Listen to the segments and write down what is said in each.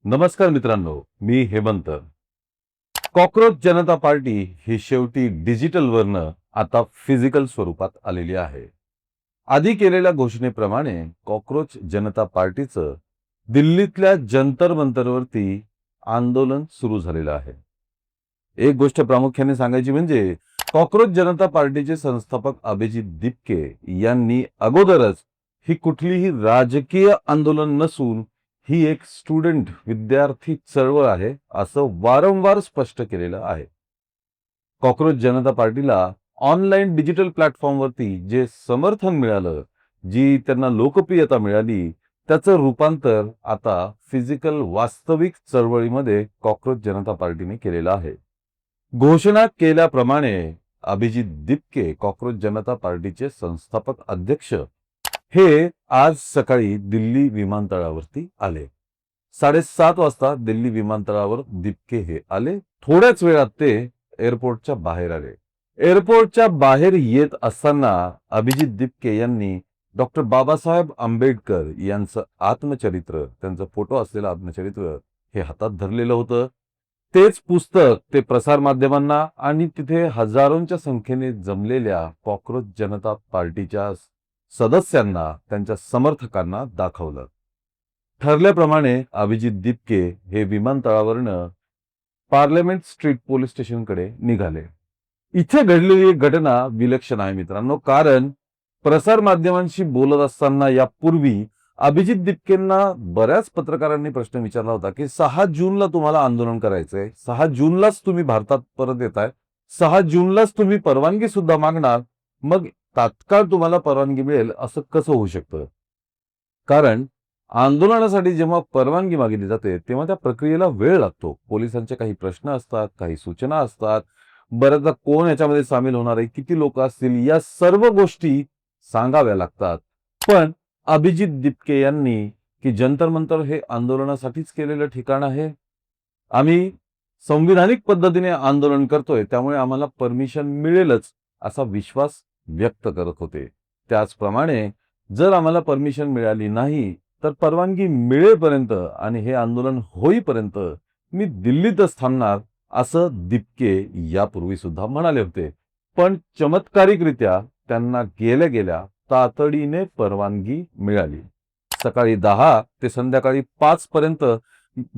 नमस्कार मित्रांनो, मी हेमंत. कॉकरोच जनता पार्टी ही शेवटी डिजिटल वरनं आता फिजिकल स्वरूपात आलेली आहे. आधी केलेल्या घोषणेप्रमाणे कॉकरोच जनता पार्टीचं दिल्लीतल्या जंतर मंतरवरती आंदोलन सुरू झालेलं आहे. एक गोष्ट प्रामुख्याने सांगायची म्हणजे कॉकरोच जनता पार्टीचे संस्थापक अभिजित दिपके यांनी अगोदरच ही कुठलीही राजकीय आंदोलन नसून ही एक स्टुडंट विद्यार्थी चळवळ आहे असं वारंवार स्पष्ट केलेलं आहे. कॉकरोच जनता पार्टीला ऑनलाईन डिजिटल प्लॅटफॉर्मवरती जे समर्थन मिळालं, जी त्यांना लोकप्रियता मिळाली, त्याचं रूपांतर आता फिजिकल वास्तविक चळवळीमध्ये कॉकरोच जनता पार्टीने केलेलं आहे. घोषणा केल्याप्रमाणे अभिजित दिपके कॉकरोच जनता पार्टीचे संस्थापक अध्यक्ष हे आज सकाळी दिल्ली विमानतळावरती आले. 7:30 वाजता दिल्ली विमानतळावर दिपके हे आले. थोड्याच वेळात ते एअरपोर्टच्या बाहेर आले. एअरपोर्टच्या बाहेर येत असताना अभिजित दिपके यांनी डॉक्टर बाबासाहेब आंबेडकर यांचं आत्मचरित्र, त्यांचा फोटो असलेलं आत्मचरित्र हे हातात धरलेलं होतं. तेच पुस्तक ते प्रसार माध्यमांना आणि तिथे हजारोंच्या संख्येने जमलेल्या कॉकरोच जनता पार्टीच्या सदस्यांना, त्यांच्या समर्थकांना दाखवलं. ठरल्याप्रमाणे अभिजित दिपके हे विमानतळावरनं पार्लमेंट स्ट्रीट पोलीस स्टेशनकडे निघाले. इथे घडलेली एक घटना विलक्षण आहे मित्रांनो, कारण प्रसार माध्यमांशी बोलत असताना यापूर्वी अभिजित दिपकेंना बऱ्याच पत्रकारांनी प्रश्न विचारला होता की 6 जूनला तुम्हाला आंदोलन करायचंय, 6 जूनलाच तुम्ही भारतात परत येताय, 6 जूनलाच तुम्ही परवानगी सुद्धा मागणार, मग तात्काळ तुम्हाला परवानगी मिळेल असं कसं होऊ शकतं? कारण आंदोलनासाठी जेव्हा परवानगी मागितली जाते तेव्हा त्या प्रक्रियेला वेळ लागतो. पोलिसांचे काही प्रश्न असतात, काही सूचना असतात, बऱ्याचदा कोण याच्यामध्ये सामील होणार आहे, किती लोक असतील, या सर्व गोष्टी सांगाव्या लागतात. पण अभिजित दिपके यांनी की जंतर मंतर हे आंदोलनासाठीच केलेलं ठिकाण आहे, आम्ही संविधानिक पद्धतीने आंदोलन करतोय त्यामुळे आम्हाला परमिशन मिळेलच असा विश्वास व्यक्त करत होते. त्याचप्रमाणे जर आम्हाला परमिशन मिळाली नाही तर परवानगी मिळेपर्यंत आणि हे आंदोलन होईपर्यंत मी दिल्लीतच थांबणार असं दिपके यापूर्वी सुद्धा म्हणाले होते. पण चमत्कारिकरित्या त्यांना गेल्या गेल्या तातडीने परवानगी मिळाली. सकाळी 10 ते संध्याकाळी 5 पर्यंत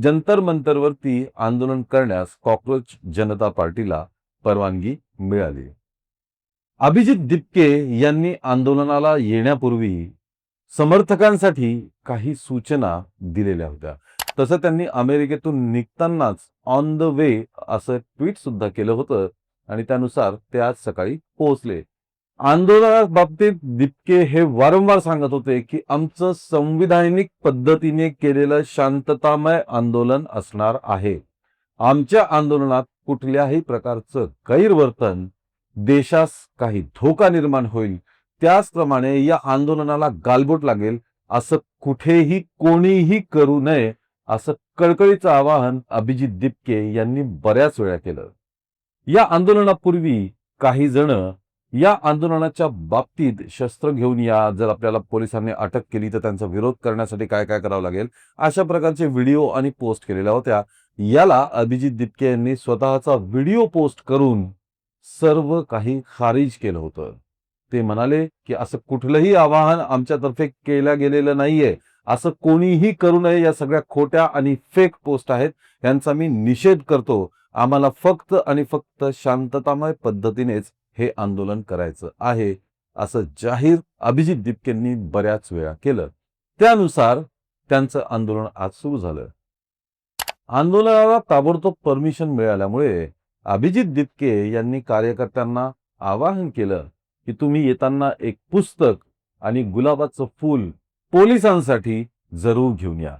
जंतर मंतरवरती आंदोलन करण्यास कॉकरोच जनता पार्टीला परवानगी मिळाली. अभिजित दिपके यांनी आंदोलनाला येण्यापूर्वी समर्थकांसाठी काही सूचना दिलेल्या होत्या. तसं त्यांनी अमेरिकेतून निघतानाच ऑन द वे असं ट्विट सुद्धा केलं होतं आणि त्यानुसार ते आज सकाळी पोहोचले. आंदोलनाबाबतीत दिपके हे वारंवार सांगत होते की आमचं संविधानिक पद्धतीने केलेलं शांततामय आंदोलन असणार आहे. आमच्या आंदोलनात कुठल्याही प्रकारचं गैरवर्तन, देशास काही धोका निर्माण होईल, त्याचप्रमाणे या आंदोलनाला गालबोट लागेल असं कुठेही कोणीही करू नये असं कळकळीचं आवाहन अभिजित दिपके यांनी बऱ्याच वेळा केलं. या आंदोलनापूर्वी काही जण या आंदोलनाच्या बाबतीत शस्त्र घेऊन या, जर आपल्याला पोलिसांनी अटक केली तर त्यांचा विरोध करण्यासाठी काय काय करावं लागेल, अशा प्रकारचे व्हिडिओ आणि पोस्ट केलेल्या होत्या. याला अभिजित दिपके यांनी स्वतःचा व्हिडिओ पोस्ट करून सर्व काही खारिज केलं होतं. ते म्हणाले की असं कुठलंही आवाहन आमच्यातर्फे केलं गेलेलं नाहीये, असं कोणीही करू नये, या सगळ्या खोट्या आणि फेक पोस्ट आहेत, यांचा मी निषेध करतो. आम्हाला फक्त आणि फक्त शांततामय पद्धतीनेच हे आंदोलन करायचं आहे असं जाहीर अभिजित दिपकेंनी बऱ्याच वेळा केलं. त्यानुसार त्यांचं आंदोलन आज सुरू झालं. आंदोलनाला ताबडतोब परमिशन मिळाल्यामुळे अभिजित दिपके यांनी कार्यकर्त्यांना आवाहन केलं की तुम्ही येताना एक पुस्तक आणि गुलाबाचं फूल पोलिसांसाठी जरूर घेऊन या,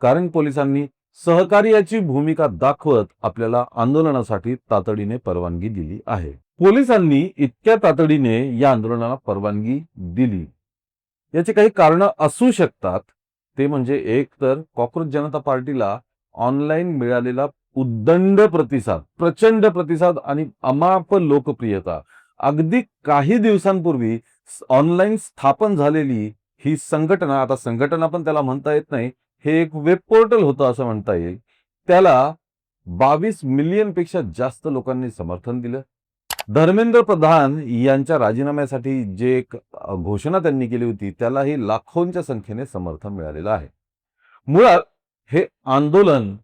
कारण पोलिसांनी सहकार्याची भूमिका दाखवत आपल्याला आंदोलनासाठी तातडीने परवानगी दिली आहे. पोलिसांनी इतक्या तातडीने या आंदोलनाला परवानगी दिली याची काही कारण असू शकतात. ते म्हणजे एक तर कॉकरोच जनता पार्टीला ऑनलाईन मिळालेला उद्दंड प्रतिसाद, प्रचंड प्रतिसाद आणि अमाप लोकप्रियता. अगदी काही दिवसांपूर्वी ऑनलाईन स्थापन झालेली ही संघटना, आता संघटना पण त्याला म्हणता येत नाही, हे एक वेब पोर्टल होतं असं म्हणता येईल. त्याला 22 मिलियन पेक्षा जास्त लोकांनी समर्थन दिलं. धर्मेंद्र प्रधान यांच्या राजीनाम्यासाठी जे एक घोषणा त्यांनी केली होती, त्यालाही लाखोंच्या संख्येने समर्थन मिळालेलं आहे. मुळात हे आंदोलन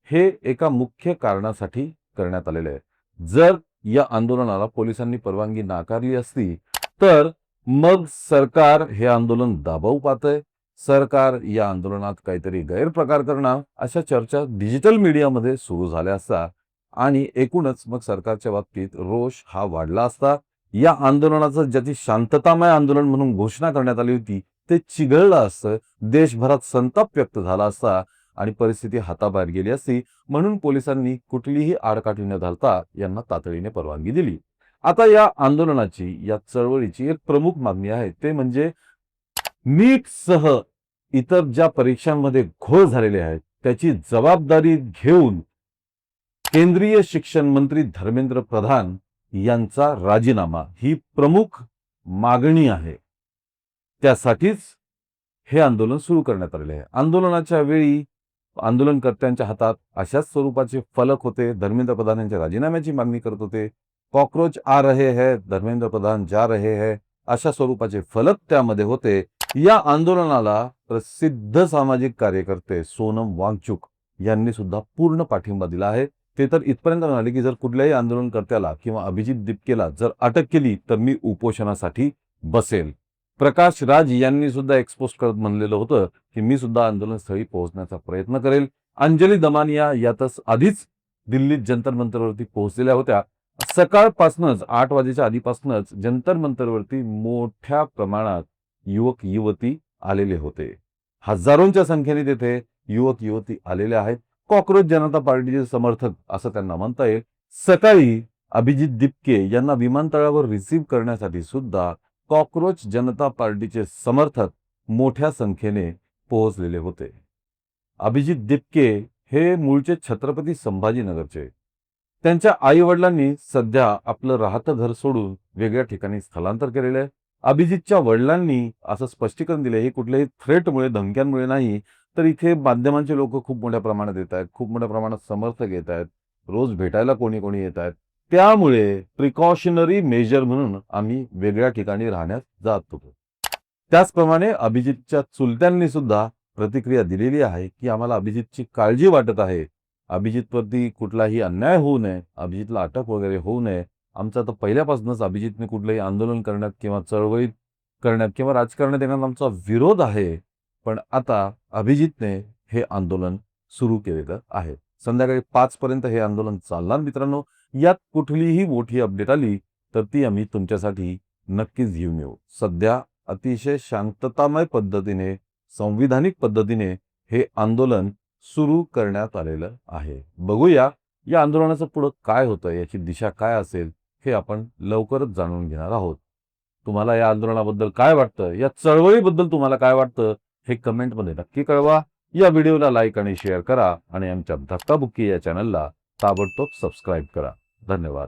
हे एका मुख्य कारणासाठी करण्यात आलेले आहे. जर या आंदोलनाला पोलिसांनी परवानगी नाकारली असती, तर मग सरकार हे आंदोलन दाबावू पाहतंय, सरकार या आंदोलनात काहीतरी गैरप्रकार करणार, अशा चर्चा डिजिटल मीडियामध्ये सुरू झाल्या असता आणि एकूणच मग सरकारच्या बाबतीत रोष हा वाढला असता. या आंदोलनाचं ज्याची शांततामय आंदोलन म्हणून घोषणा करण्यात आली होती, ते चिघळलं असतं, देशभरात संताप व्यक्त झाला असता आणि परिस्थिती हाताबाहेर गेली असती. म्हणून पोलिसांनी कुठलीही आडकाठी न घालता यांना तातडीने परवानगी दिली. आता या आंदोलनाची, या चळवळीची एक प्रमुख मागणी आहे, ते म्हणजे नीटसह इतर ज्या परीक्षांमध्ये घोळ झालेले आहेत त्याची जबाबदारी घेऊन केंद्रीय शिक्षण मंत्री धर्मेंद्र प्रधान यांचा राजीनामा ही प्रमुख मागणी आहे. त्यासाठीच हे आंदोलन सुरू करण्यात आलेले आहे. आंदोलनाच्या वेळी आंदोलनकर्त्यांच्या हातात अशाच स्वरूपाचे फलक होते. धर्मेंद्र प्रधान यांच्या राजीनाम्याची मागणी करत होते. कॉकरोच आ रहे हैं, धर्मेंद्र प्रधान जा रहे हैं, अशा स्वरूपाचे फलक त्यामध्ये होते. या आंदोलनाला प्रसिद्ध सामाजिक कार्यकर्ते सोनम वांगचुक यांनी सुद्धा पूर्ण पाठिंबा दिला आहे. ते तर इथपर्यंत म्हणाले की जर कुठल्याही आंदोलनकर्त्याला किंवा अभिजित दिपकेला जर अटक केली तर मी उपोषणासाठी बसेल. प्रकाश राज यांनी सुद्धा एक्सपोज करत म्हणलेलं होतं की मी सुद्धा आंदोलनस्थळी पोहोचण्याचा प्रयत्न करेल. अंजली दमानिया यातच आधीच दिल्लीत जंतर मंतरवरती पोहोचलेल्या होत्या. सकाळपासूनच 8 वाजेच्या आधीपासूनच जंतर मंतरवरती मोठ्या प्रमाणात युवक युवती आलेले होते. हजारोंच्या संख्येने तिथे युवक युवती आलेले आहेत. कॉकरोच जनता पार्टीचे समर्थक असं त्यांना म्हणता येईल. सकाळी अभिजित दिपके यांना विमानतळावर रिसीव्ह करण्यासाठी सुद्धा कॉकरोच जनता पार्टीचे समर्थक मोठ्या संख्येने पोहोचलेले होते. अभिजित दिपके हे मूळचे छत्रपती संभाजीनगरचे. त्यांच्या आई वडिलांनी सध्या आपलं राहतं घर सोडून वेगळ्या ठिकाणी स्थलांतर केलेलं आहे. अभिजितच्या वडिलांनी असं स्पष्टीकरण दिले, हे कुठल्याही थ्रेटमुळे, धमक्यांमुळे नाही, तर इथे माध्यमांचे लोक खूप मोठ्या प्रमाणात येत आहेत, खूप मोठ्या प्रमाणात समर्थक येत आहेत, रोज भेटायला कोणी कोणी येत आहेत. त्यामुळे प्रिकॉशनरी मेजर म्हणून आम्ही वेगळ्या ठिकाणी राहण्यास जात होतो. त्याचप्रमाणे अभिजितच्या चुलत्यांनी सुद्धा प्रतिक्रिया दिलेली आहे की आम्हाला अभिजितची काळजी वाटत आहे. अभिजितवरती कुठलाही अन्याय होऊ नये, अभिजितला अटक वगैरे होऊ नये. आमचा तर पहिल्यापासूनच अभिजितने कुठलंही आंदोलन करण्यात किंवा चळवळीत करण्यात किंवा राजकारणात येण्यात आमचा विरोध आहे. पण आता अभिजितने हे आंदोलन सुरू केलेलं आहे. संध्याकाळी 5 पर्यंत हे आंदोलन चालणार मित्रांनो. यात कुठलीही मोठी अपडेट आली तर ती आम्ही तुमच्यासाठी नक्कीच घेऊन येऊ. सध्या अतिशय शांततामय पद्धतीने, संविधानिक पद्धतीने हे आंदोलन सुरू करण्यात आलेलं आहे. बघूया या आंदोलनाचं पुढे काय होतं, याची दिशा काय असेल हे आपण लवकरच जाणून घेणार आहोत. तुम्हाला या आंदोलनाबद्दल काय वाटतं, या चळवळीबद्दल तुम्हाला काय वाटतं हे कमेंटमध्ये नक्की कळवा. या व्हिडिओला लाईक आणि शेअर करा आणि आमच्या धक्काबुक्की या चॅनलला ताबडतोब सबस्क्राईब करा. धन्यवाद.